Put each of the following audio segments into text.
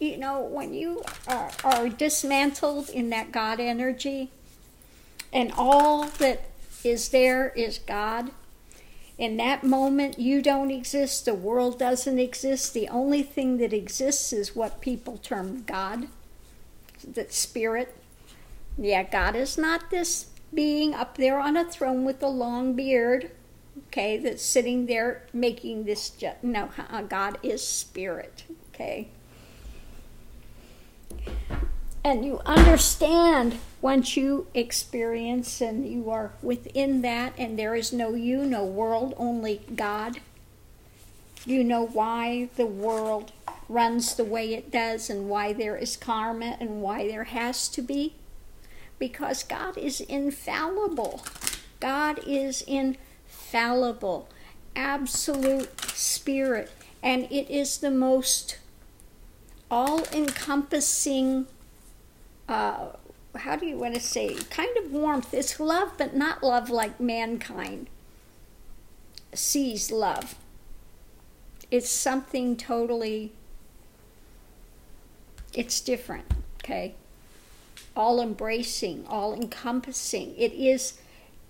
when you are dismantled in that God energy, and all that is there is God, in that moment you don't exist, the world doesn't exist. The only thing that exists is what people term God, that spirit. Yeah, God is not this being up there on a throne with a long beard, okay, that's sitting there making this. No, God is spirit, okay? And you understand once you experience and you are within that, and there is no you, no world, only God. You know why the world runs the way it does and why there is karma and why there has to be. Because God is infallible. God is infallible. Absolute spirit. And it is the most all-encompassing, how do you want to say, kind of warmth. It's love, but not love like mankind sees love. It's something totally, it's different, okay? All-embracing, all-encompassing. It is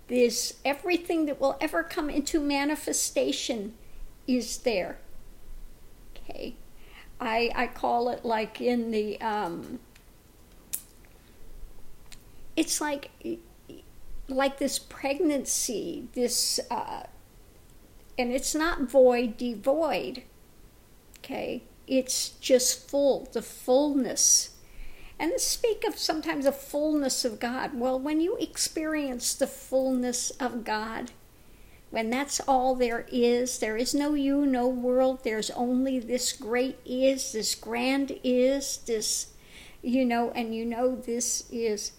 this, everything that will ever come into manifestation is there, okay? I call it like in the, it's like this pregnancy, this, and it's not void, devoid, okay? It's just full, the fullness. And speak of sometimes the fullness of God. Well, when you experience the fullness of God, when that's all there is no you, no world, there's only this great is, this grand is, this, and this is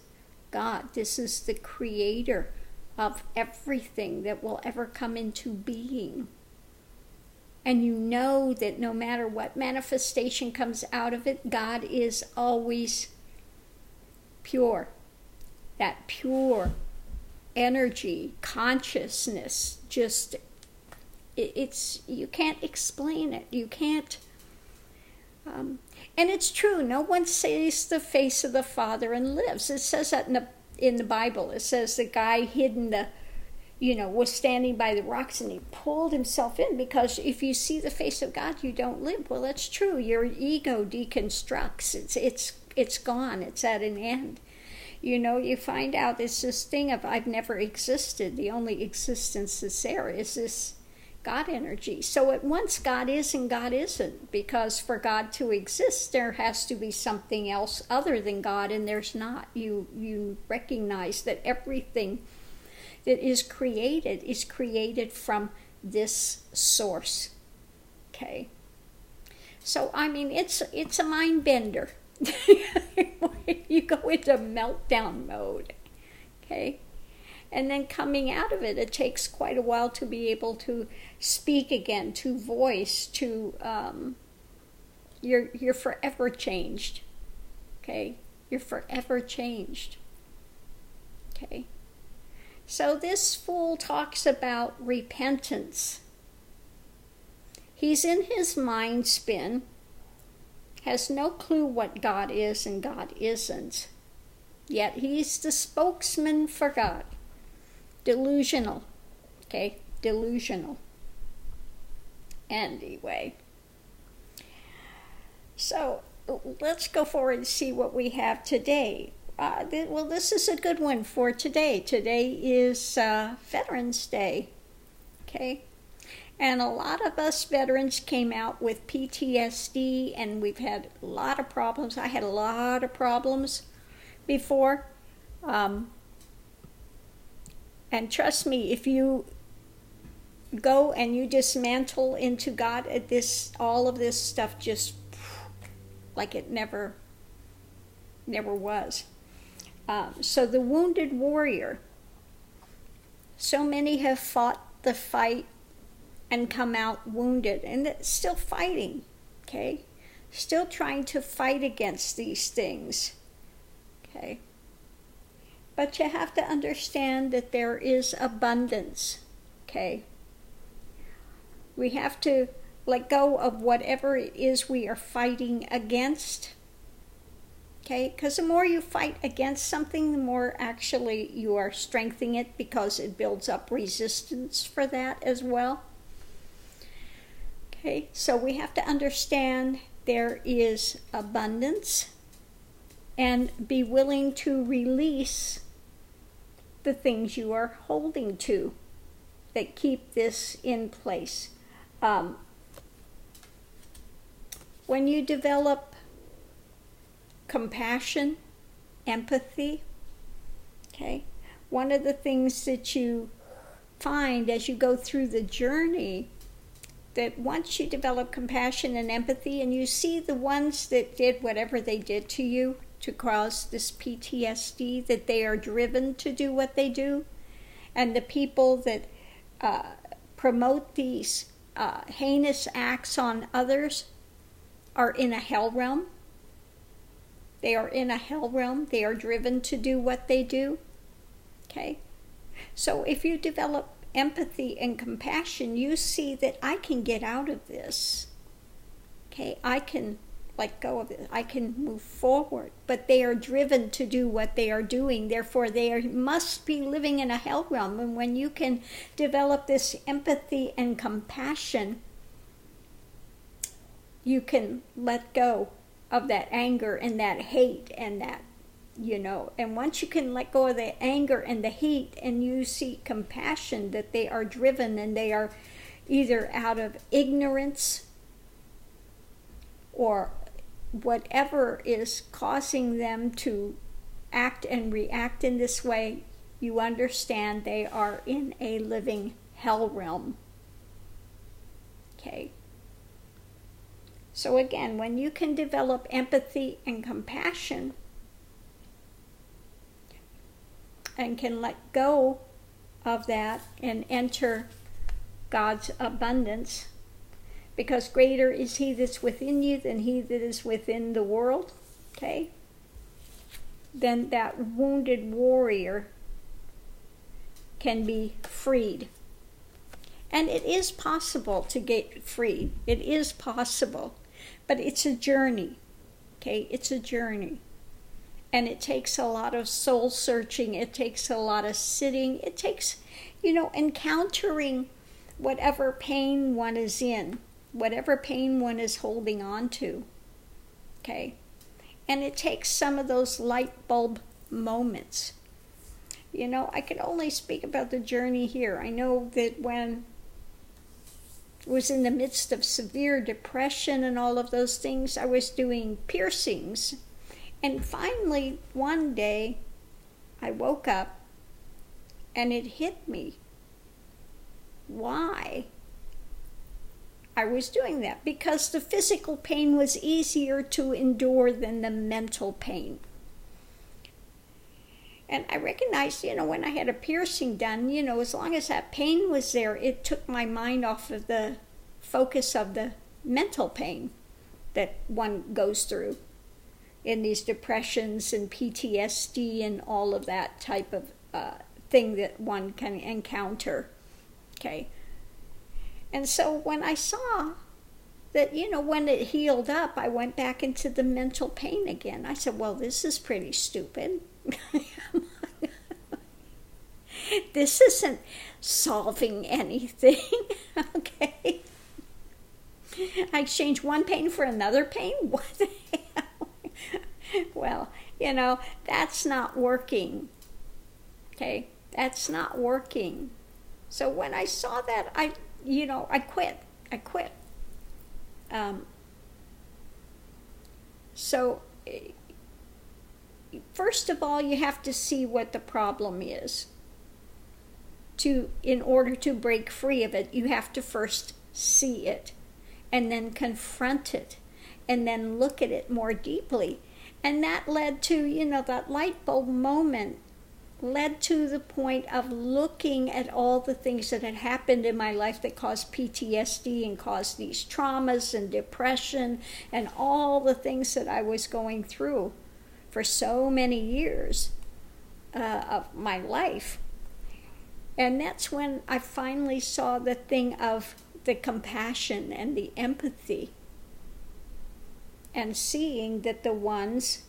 God. This is the creator of everything that will ever come into being. And you know that no matter what manifestation comes out of it, God is always pure. That pure energy, consciousness, just, it's, you can't explain it. You can't, and it's true, no one sees the face of the Father and lives. It says that in the Bible. It says the guy hidden was standing by the rocks and he pulled himself in, because if you see the face of God, you don't live. Well, that's true. Your ego deconstructs. It's gone. It's at an end. You find out it's this thing of I've never existed. The only existence that's there is this God energy. So at once God is and God isn't, because for God to exist, there has to be something else other than God, and there's not. You recognize that everything that is created from this source. Okay. So I mean, it's a mind bender. You go into meltdown mode. Okay. And then coming out of it, it takes quite a while to be able to speak again, to voice, to you're forever changed. Okay. You're forever changed. Okay. So this fool talks about repentance. He's in his mind spin, has no clue what God is and God isn't. Yet he's the spokesman for God. Delusional. Okay? Delusional. Anyway. So let's go forward and see what we have today. This is a good one for today. Today is Veterans Day, okay? And a lot of us veterans came out with PTSD, and we've had a lot of problems. I had a lot of problems before. And trust me, if you go and you dismantle into God, all of this stuff just like it never was. So the wounded warrior, so many have fought the fight and come out wounded, and still fighting, okay? Still trying to fight against these things, okay? But you have to understand that there is abundance, okay? We have to let go of whatever it is we are fighting against. Okay, because the more you fight against something, the more actually you are strengthening it, because it builds up resistance for that as well. Okay, so we have to understand there is abundance and be willing to release the things you are holding to that keep this in place. When you develop compassion, empathy, okay, one of the things that you find as you go through the journey, that once you develop compassion and empathy and you see the ones that did whatever they did to you to cause this PTSD, that they are driven to do what they do, and the people that promote these heinous acts on others are in a hell realm. They are in a hell realm. They are driven to do what they do. Okay? So if you develop empathy and compassion, you see that I can get out of this. Okay? I can let go of it. I can move forward. But they are driven to do what they are doing. Therefore, must be living in a hell realm. And when you can develop this empathy and compassion, you can let go of that anger and that hate and that, and once you can let go of the anger and the hate and you see compassion, that they are driven and they are either out of ignorance or whatever is causing them to act and react in this way, you understand they are in a living hell realm. Okay? So again, when you can develop empathy and compassion and can let go of that and enter God's abundance, because greater is He that's within you than he that is within the world, okay? Then that wounded warrior can be freed. And it is possible to get freed. It is possible. But it's a journey, okay? It's a journey. And it takes a lot of soul searching. It takes a lot of sitting. It takes, encountering whatever pain one is in, whatever pain one is holding on to, okay? And it takes some of those light bulb moments. I could only speak about the journey here. I know that when was in the midst of severe depression and all of those things, I was doing piercings. And finally, one day, I woke up and it hit me why I was doing that. Because the physical pain was easier to endure than the mental pain. And I recognized, when I had a piercing done, as long as that pain was there, it took my mind off of the focus of the mental pain that one goes through in these depressions and PTSD and all of that type of thing that one can encounter. Okay. And so when I saw that, when it healed up, I went back into the mental pain again. I said, well, this is pretty stupid. This isn't solving anything, okay? I exchanged one pain for another pain? What the hell? Well, that's not working, okay? That's not working. So when I saw that, I quit. So first of all, you have to see what the problem is. In order to break free of it, you have to first see it, and then confront it, and then look at it more deeply. And that led to, that light bulb moment led to the point of looking at all the things that had happened in my life that caused PTSD and caused these traumas and depression and all the things that I was going through for so many years of my life. And that's when I finally saw the thing of the compassion and the empathy, and seeing that the ones,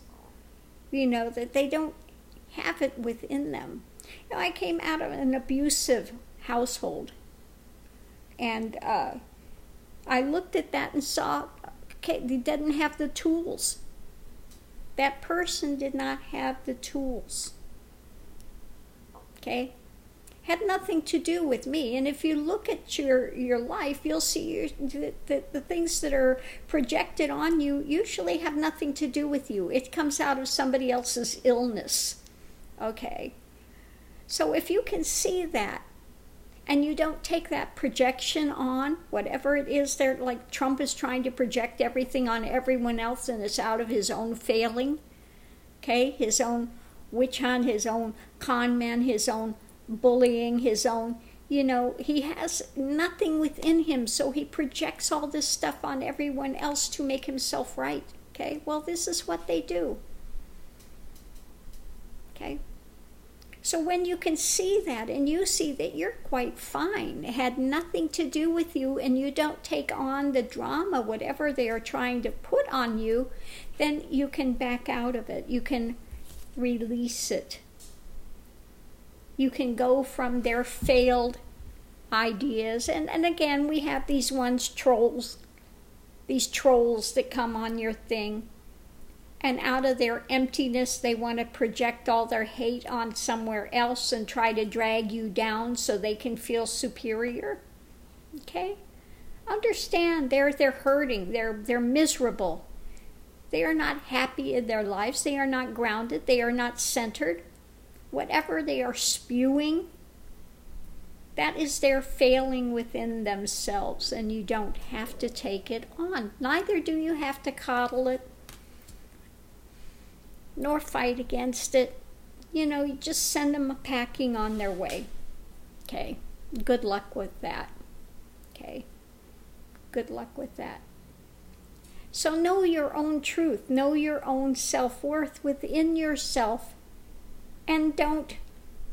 that they don't have it within them. I came out of an abusive household, and I looked at that and saw, okay, they didn't have the tools. That person did not have the tools. Okay? Had nothing to do with me. And if you look at your life, you'll see that the things that are projected on you usually have nothing to do with you. It comes out of somebody else's illness. Okay? So if you can see that, and you don't take that projection on, whatever it is there, like Trump is trying to project everything on everyone else, and it's out of his own failing, okay? His own witch hunt, his own con man, his own bullying, his own, he has nothing within him, so he projects all this stuff on everyone else to make himself right, okay? Well, this is what they do, okay? So when you can see that, and you see that you're quite fine, it had nothing to do with you, and you don't take on the drama, whatever they are trying to put on you, then you can back out of it. You can release it. You can go from their failed ideas. And again, we have these trolls that come on your thing. And out of their emptiness, they want to project all their hate on somewhere else and try to drag you down so they can feel superior. Okay? Understand, they're hurting. They're miserable. They are not happy in their lives. They are not grounded. They are not centered. Whatever they are spewing, that is their failing within themselves, and you don't have to take it on. Neither do you have to coddle it, nor fight against it. You just send them packing on their way. Okay? Good luck with that. Okay? Good luck with that. So know your own truth. Know your own self-worth within yourself. And don't,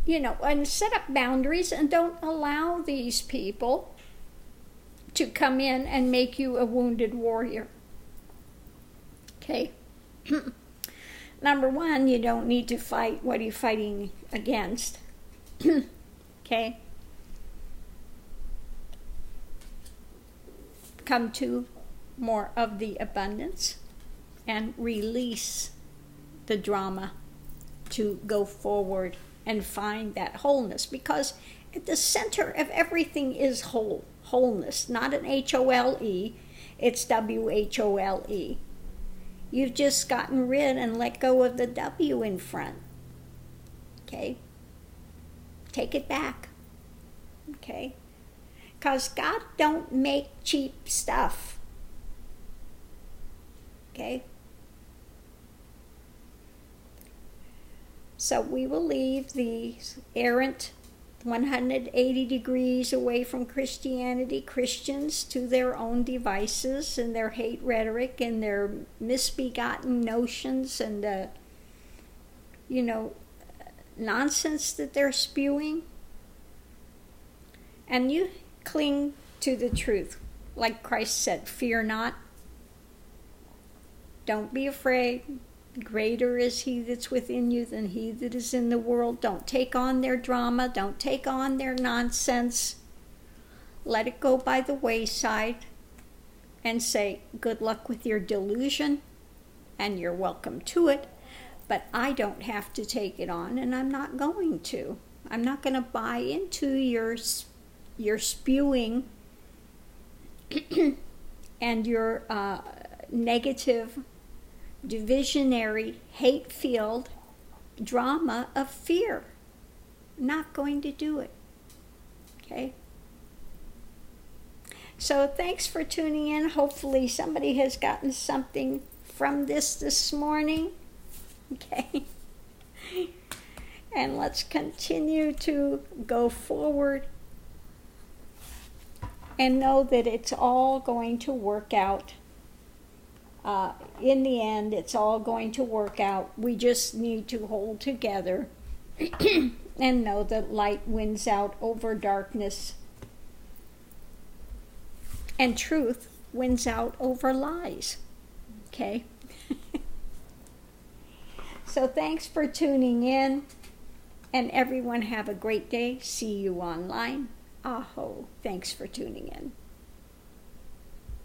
and set up boundaries, and don't allow these people to come in and make you a wounded warrior. Okay? Number one, you don't need to fight. What are you fighting against? Okay? Come to more of the abundance and release the drama to go forward and find that wholeness. Because at the center of everything is wholeness. Not an H-O-L-E, it's W-H-O-L-E. You've just gotten rid and let go of the W in front. Okay? Take it back. Okay? Because God don't make cheap stuff. Okay? So we will leave the errant 180 degrees away from Christianity, Christians to their own devices and their hate rhetoric and their misbegotten notions and nonsense that they're spewing. And you cling to the truth. Like Christ said, fear not. Don't be afraid. Greater is he that's within you than he that is in the world. Don't take on their drama. Don't take on their nonsense. Let it go by the wayside and say, good luck with your delusion, and you're welcome to it, but I don't have to take it on, and I'm not going to. I'm not going to buy into your spewing and your negative, divisionary, hate-filled drama of fear. Not going to do it. Okay? So thanks for tuning in. Hopefully somebody has gotten something from this morning. Okay? And let's continue to go forward and know that it's all going to work out. In the end, it's all going to work out. We just need to hold together and know that light wins out over darkness. And truth wins out over lies. Okay? So thanks for tuning in. And everyone have a great day. See you online. Aho. Thanks for tuning in.